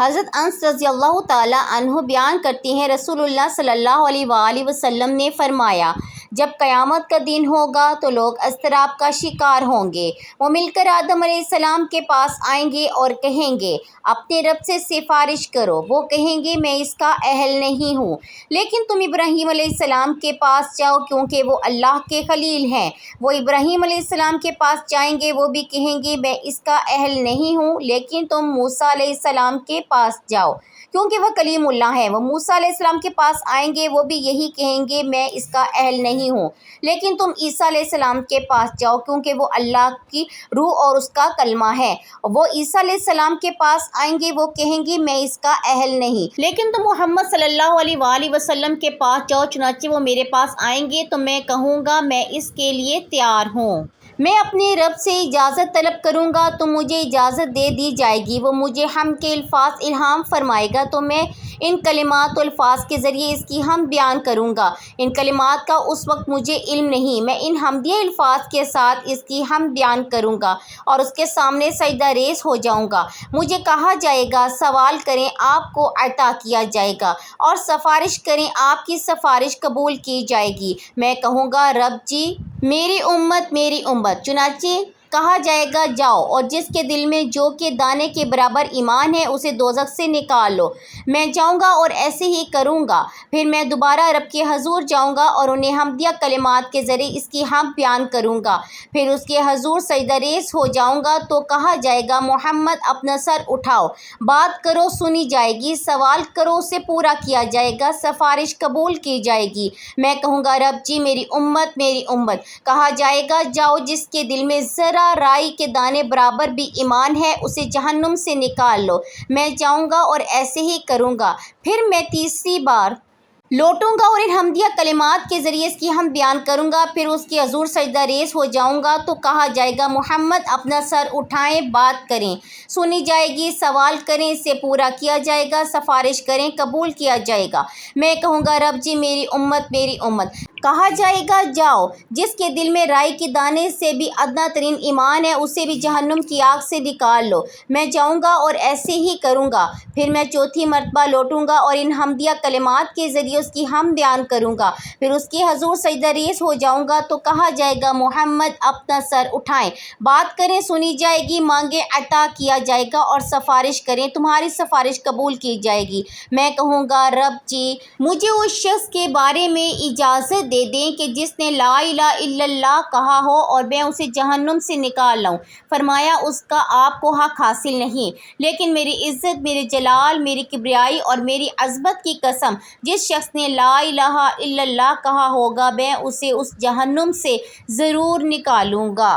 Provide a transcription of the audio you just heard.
حضرت انس رضی اللہ تعالیٰ عنہ بیان کرتے ہیں رسول اللہ صلی اللہ علیہ وآلہ وسلم نے فرمایا جب قیامت کا دن ہوگا تو لوگ اضطراب کا شکار ہوں گے۔ وہ مل کر آدم علیہ السلام کے پاس آئیں گے اور کہیں گے اپنے رب سے سفارش کرو۔ وہ کہیں گے میں اس کا اہل نہیں ہوں، لیکن تم ابراہیم علیہ السلام کے پاس جاؤ کیونکہ وہ اللہ کے خلیل ہیں۔ وہ ابراہیم علیہ السلام کے پاس جائیں گے، وہ بھی کہیں گے میں اس کا اہل نہیں ہوں، لیکن تم موسیٰ علیہ السلام کے پاس جاؤ کیونکہ وہ کلیم اللہ ہیں۔ وہ موسیٰ علیہ السلام کے پاس آئیں گے، وہ بھی یہی کہیں گے میں اس کا اہل نہیں ہوں، لیکن تم عیسیٰ علیہ السلام کے پاس جاؤ کیونکہ وہ اللہ کی روح اور اس کا کلمہ ہے۔ وہ عیسیٰ علیہ السلام کے پاس آئیں گے، وہ کہیں گے میں اس کا اہل نہیں، لیکن تم محمد صلی اللہ علیہ وآلہ وسلم کے پاس جاؤ۔ چنانچہ وہ میرے پاس آئیں گے تو میں کہوں گا میں اس کے لیے تیار ہوں۔ میں اپنے رب سے اجازت طلب کروں گا تو مجھے اجازت دے دی جائے گی۔ وہ مجھے حمد کے الفاظ الہام فرمائے گا تو میں ان کلمات و الفاظ کے ذریعے اس کی حمد بیان کروں گا۔ ان کلمات کا اس وقت مجھے علم نہیں، میں ان حمدیہ الفاظ کے ساتھ اس کی حمد بیان کروں گا اور اس کے سامنے سجدہ ریز ہو جاؤں گا۔ مجھے کہا جائے گا سوال کریں آپ کو عطا کیا جائے گا، اور سفارش کریں آپ کی سفارش قبول کی جائے گی۔ میں کہوں گا رب جی میری امت میری امت۔ چنانچہ کہا جائے گا جاؤ اور جس کے دل میں جو کہ دانے کے برابر ایمان ہے اسے دوزخ سے نکال لو۔ میں جاؤں گا اور ایسے ہی کروں گا۔ پھر میں دوبارہ رب کے حضور جاؤں گا اور انہیں حمدیہ کلمات کے ذریعے اس کی حمد بیان کروں گا۔ پھر اس کے حضور سجدہ ریز ہو جاؤں گا تو کہا جائے گا محمد اپنا سر اٹھاؤ، بات کرو سنی جائے گی، سوال کرو اسے پورا کیا جائے گا، سفارش قبول کی جائے گی۔ میں کہوں گا رب جی میری امت میری امت۔ کہا جائے گا جاؤ جس کے دل میں ذرہ رائی کے دانے برابر بھی ایمان ہے اسے جہنم سے نکال لو۔ میں جاؤں گا اور ایسے ہی کروں گا۔ پھر میں تیسری بار لوٹوں گا اور ان حمدیہ کلمات کے ذریعے اس کی حمد بیان کروں گا۔ پھر اس کی حضور سجدہ ریز ہو جاؤں گا تو کہا جائے گا محمد اپنا سر اٹھائیں، بات کریں سنی جائے گی، سوال کریں اسے پورا کیا جائے گا، سفارش کریں قبول کیا جائے گا۔ میں کہوں گا رب جی میری امت میری امت۔ کہا جائے گا جاؤ جس کے دل میں رائی کے دانے سے بھی ادنا ترین ایمان ہے اسے بھی جہنم کی آگ سے نکال لو۔ میں جاؤں گا اور ایسے ہی کروں گا۔ پھر میں چوتھی مرتبہ لوٹوں گا اور ان حمدیہ کلمات کے ذریعے اس کی حمد بیان کروں گا۔ پھر اس کی حضور سجدہ ریز ہو جاؤں گا تو کہا جائے گا محمد اپنا سر اٹھائیں، بات کریں سنی جائے گی، مانگیں عطا کیا جائے گا، اور سفارش کریں تمہاری سفارش قبول کی جائے گی۔ میں کہوں گا رب جی مجھے اس شخص کے بارے میں اجازت دے دیں کہ جس نے لا الہ الا اللہ کہا ہو اور میں اسے جہنم سے نکال لاؤں۔ فرمایا اس کا آپ کو حق حاصل نہیں، لیکن میری عزت میرے جلال میری کبریائی اور میری عظمت کی قسم جس شخص نے لا الہ الا اللہ کہا ہوگا میں اسے اس جہنم سے ضرور نکالوں گا۔